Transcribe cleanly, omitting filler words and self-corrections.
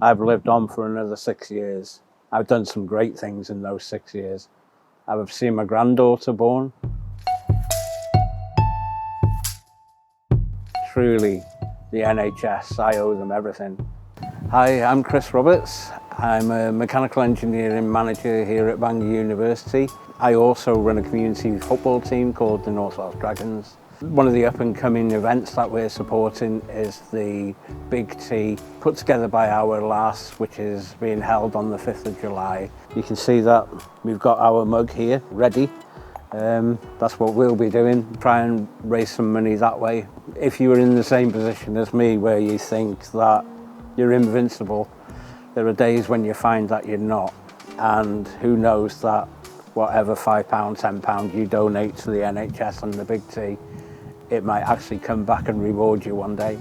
I've lived on for another 6 years. I've done some great things in those 6 years. I've seen my granddaughter born. Truly, the NHS, I owe them everything. Hi, I'm Chris Roberts. I'm a mechanical engineering manager here at Bangor University. I also run a community football team called the North Wales Dragons. One of the up-and-coming events that we're supporting is the Big T, put together by Awyr Las, which is being held on the 5th of July. You can see that we've got our mug here ready. That's what we'll be doing, try and raise some money that way. If you were in the same position as me where you think that you're invincible, there are days when you find that you're not. And who knows that whatever £5, £10 you donate to the NHS and the Big T, it might actually come back and reward you one day.